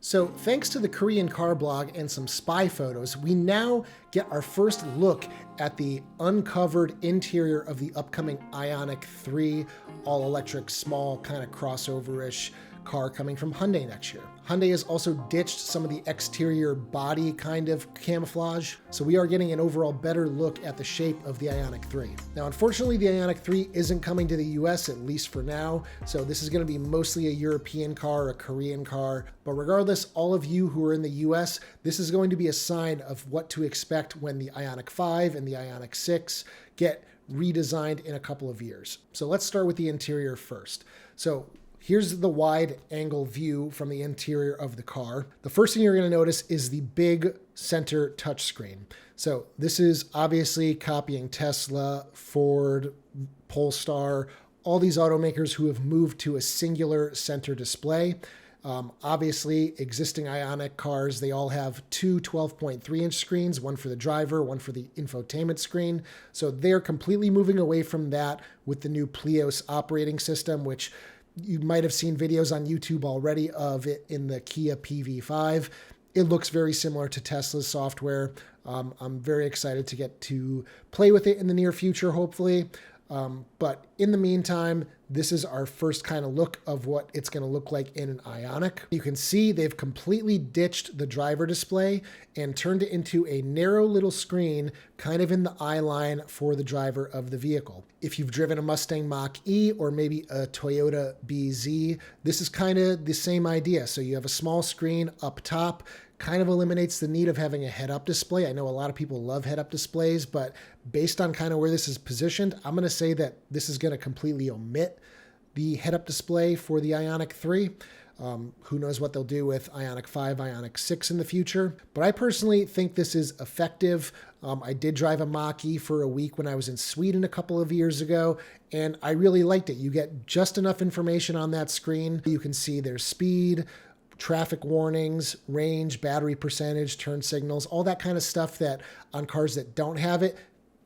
So thanks to the Korean car blog and some spy photos, we now get our first look at the uncovered interior of the upcoming Ioniq 3 all-electric, small, kind of crossover-ish car coming from Hyundai next year. Hyundai has also ditched some of the exterior body kind of camouflage, so we are getting an overall better look at the shape of the Ioniq 3. Now, unfortunately, the Ioniq 3 isn't coming to the US, at least for now, so this is going to be mostly a European car, a Korean car, but regardless, all of you who are in the US, this is going to be a sign of what to expect when the Ioniq 5 and the Ioniq 6 get redesigned in a couple of years. So let's start with the interior first. So here's the wide angle view from the interior of the car. The first thing you're going to notice is the big center touchscreen. So this is obviously copying Tesla, Ford, Polestar, all these automakers who have moved to a singular center display. Obviously, existing Ioniq cars, they all have two 12.3-inch screens, one for the driver, one for the infotainment screen. So they're completely moving away from that with the new Plios operating system, which you might have seen videos on YouTube already of it in the Kia PV5. It looks very similar to Tesla's software. I'm very excited to get to play with it in the near future, hopefully. But in the meantime, this is our first kind of look of what it's going to look like in an Ioniq. You can see they've completely ditched the driver display and turned it into a narrow little screen kind of in the eye line for the driver of the vehicle. If you've driven a Mustang Mach-E or maybe a Toyota BZ, this is kind of the same idea. So you have a small screen up top, kind of eliminates the need of having a head-up display. I know a lot of people love head-up displays, but based on kind of where this is positioned, I'm going to say that this is going to completely omit the head-up display for the Ioniq 3. Who knows what they'll do with Ioniq 5, Ioniq 6 in the future. But I personally think this is effective. I did drive a Mach-E for a week when I was in Sweden a couple of years ago, and I really liked it. You get just enough information on that screen. You can see their speed, traffic warnings, range, battery percentage, turn signals, all that kind of stuff that on cars that don't have it,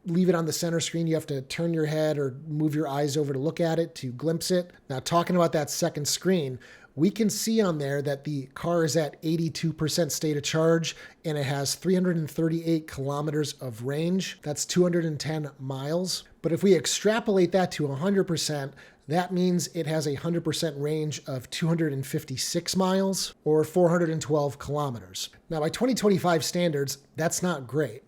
leave it on the center screen. You have to turn your head or move your eyes over to look at it, to glimpse it. Now, talking about that second screen, we can see on there that the car is at 82% state of charge and it has 338 kilometers of range. That's 210 miles. But if we extrapolate that to 100%, that means it has a 100% range of 256 miles or 412 kilometers. Now, by 2025 standards, that's not great.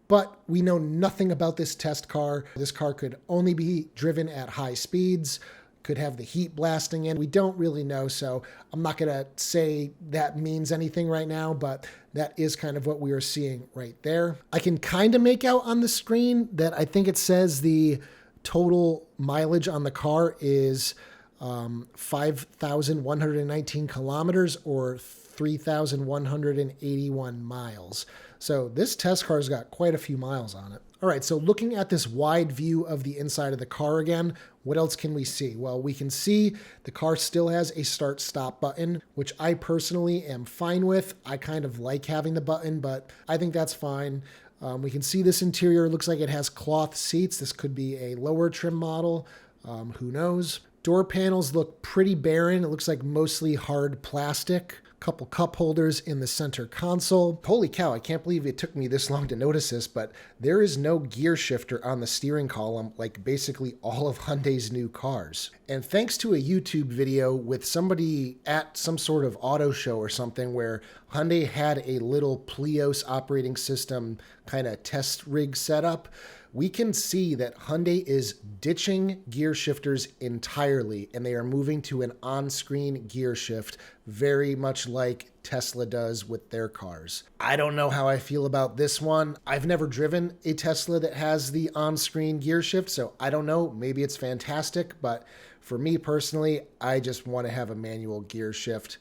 But we know nothing about this test car. This car could only be driven at high speeds, could have the heat blasting in. We don't really know, so I'm not going to say that means anything right now, but that is kind of what we are seeing right there. I can kind of make out on the screen that I think it says the total mileage on the car is 5,119 kilometers or 3,181 miles. So this test car's got quite a few miles on it. All right, so looking at this wide view of the inside of the car again, what else can we see? Well, we can see the car still has a start-stop button, which I personally am fine with. I kind of like having the button, but I think that's fine. We can see this interior looks like it has cloth seats. This could be a lower trim model. Who knows? Door panels look pretty barren. It looks like mostly hard plastic. Couple cup holders in the center console. Holy cow, I can't believe it took me this long to notice this, but there is no gear shifter on the steering column like basically all of Hyundai's new cars. And thanks to a YouTube video with somebody at some sort of auto show or something where Hyundai had a little Plios operating system kind of test rig setup, we can see that Hyundai is ditching gear shifters entirely, and they are moving to an on-screen gear shift, very much like Tesla does with their cars. I don't know how I feel about this one. I've never driven a Tesla that has the on-screen gear shift, so I don't know. Maybe it's fantastic, but for me personally, I just want to have a manual gear shift.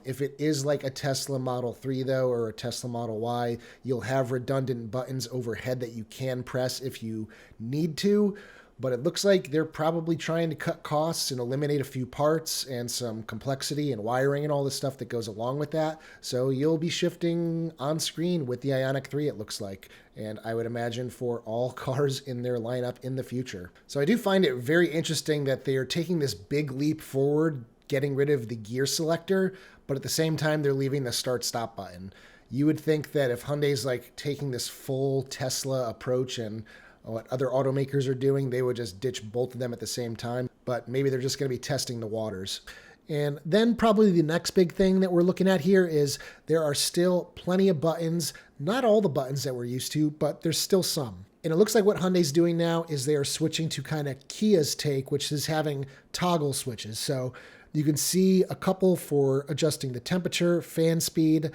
If it is like a Tesla Model 3, though, or a Tesla Model Y, you'll have redundant buttons overhead that you can press if you need to. But it looks like they're probably trying to cut costs and eliminate a few parts and some complexity and wiring and all the stuff that goes along with that. So you'll be shifting on screen with the Ioniq 3, it looks like. And I would imagine for all cars in their lineup in the future. So I do find it very interesting that they are taking this big leap forward, getting rid of the gear selector, but at the same time, they're leaving the start-stop button. You would think that if Hyundai's like taking this full Tesla approach and what other automakers are doing, they would just ditch both of them at the same time, but maybe they're just going to be testing the waters. And then probably the next big thing that we're looking at here is there are still plenty of buttons, not all the buttons that we're used to, but there's still some. And it looks like what Hyundai's doing now is they are switching to kind of Kia's take, which is having toggle switches. So you can see a couple for adjusting the temperature, fan speed,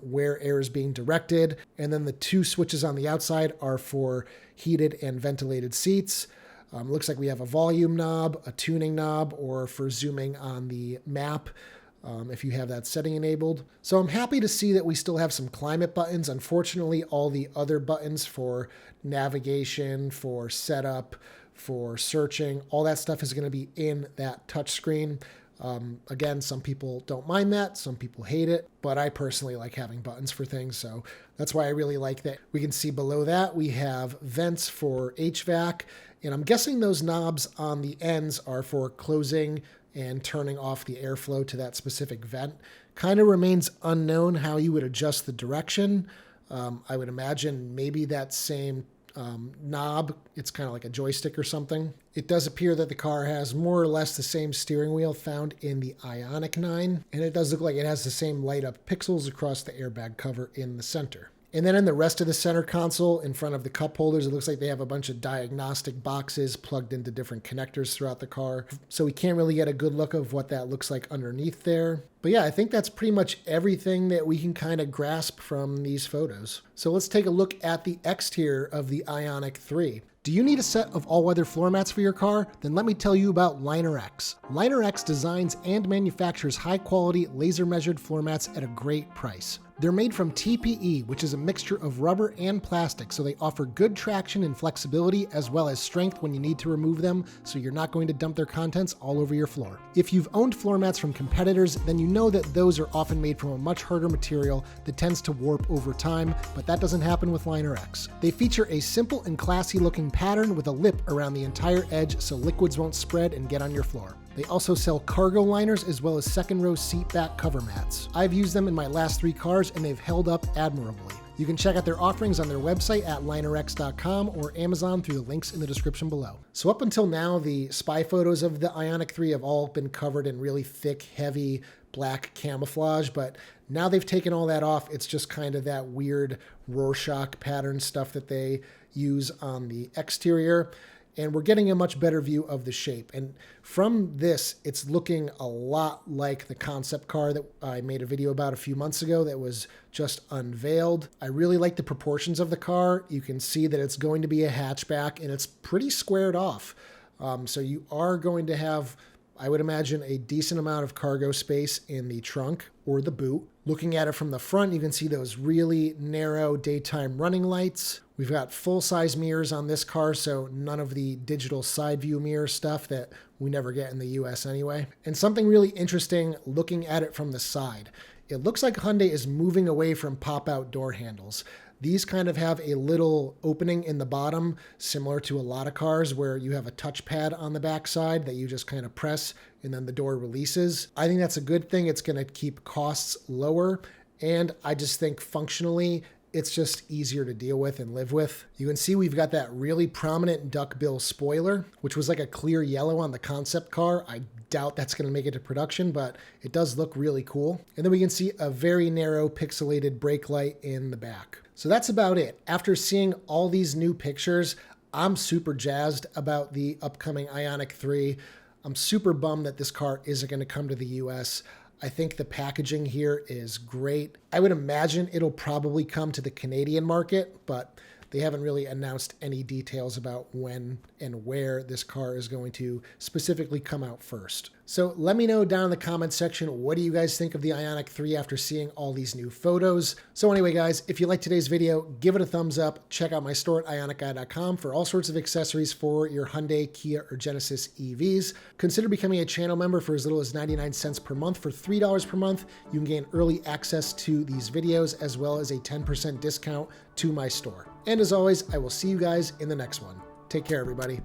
where air is being directed. And then the two switches on the outside are for heated and ventilated seats. Looks like we have a volume knob, a tuning knob, or for zooming on the map if you have that setting enabled. So I'm happy to see that we still have some climate buttons. Unfortunately, all the other buttons for navigation, for setup, for searching, all that stuff is going to be in that touchscreen. Again, some people don't mind that, some people hate it, but I personally like having buttons for things, so that's why I really like that. We can see below that we have vents for HVAC, and I'm guessing those knobs on the ends are for closing and turning off the airflow to that specific vent. Kind of remains unknown how you would adjust the direction. I would imagine maybe that same knob, it's kind of like a joystick or something. It does appear that the car has more or less the same steering wheel found in the Ioniq 9, and it does look like it has the same light up pixels across the airbag cover in the center. And then in the rest of the center console, in front of the cup holders, it looks like they have a bunch of diagnostic boxes plugged into different connectors throughout the car. So we can't really get a good look of what that looks like underneath there. But yeah, I think that's pretty much everything that we can kind of grasp from these photos. So let's take a look at the exterior of the Ioniq 3. Do you need a set of all-weather floor mats for your car? Then let me tell you about Liner X. Liner X designs and manufactures high-quality, laser-measured floor mats at a great price. They're made from TPE, which is a mixture of rubber and plastic, so they offer good traction and flexibility as well as strength when you need to remove them, so you're not going to dump their contents all over your floor. If you've owned floor mats from competitors, then you know that those are often made from a much harder material that tends to warp over time, but that doesn't happen with Liner X. They feature a simple and classy looking pattern with a lip around the entire edge so liquids won't spread and get on your floor. They also sell cargo liners as well as second row seat back cover mats. I've used them in my last 3 cars and they've held up admirably. You can check out their offerings on their website at linerx.com or Amazon through the links in the description below. So up until now, the spy photos of the Ioniq 3 have all been covered in really thick, heavy black camouflage, but now they've taken all that off. It's just kind of that weird Rorschach pattern stuff that they use on the exterior. And we're getting a much better view of the shape. And from this, it's looking a lot like the concept car that I made a video about a few months ago that was just unveiled. I really like the proportions of the car. You can see that it's going to be a hatchback and it's pretty squared off. So you are going to have, I would imagine, a decent amount of cargo space in the trunk or the boot. Looking at it from the front, you can see those really narrow daytime running lights. We've got full-size mirrors on this car, so none of the digital side view mirror stuff that we never get in the US anyway. And something really interesting looking at it from the side. It looks like Hyundai is moving away from pop-out door handles. These kind of have a little opening in the bottom, similar to a lot of cars where you have a touchpad on the backside that you just kind of press and then the door releases. I think that's a good thing. It's going to keep costs lower. And I just think functionally, it's just easier to deal with and live with. You can see we've got that really prominent duckbill spoiler, which was like a clear yellow on the concept car. I doubt that's going to make it to production, but it does look really cool. And then we can see a very narrow pixelated brake light in the back. So that's about it. After seeing all these new pictures, I'm super jazzed about the upcoming Ioniq 3. I'm super bummed that this car isn't going to come to the US. I think the packaging here is great. I would imagine it'll probably come to the Canadian market, but they haven't really announced any details about when and where this car is going to specifically come out first. So let me know down in the comments section, what do you guys think of the Ioniq 3 after seeing all these new photos? So anyway, guys, if you liked today's video, give it a thumbs up. Check out my store at ioniqguy.com for all sorts of accessories for your Hyundai, Kia, or Genesis EVs. Consider becoming a channel member for as little as 99 cents per month. For $3 per month, you can gain early access to these videos as well as a 10% discount to my store. And as always, I will see you guys in the next one. Take care, everybody.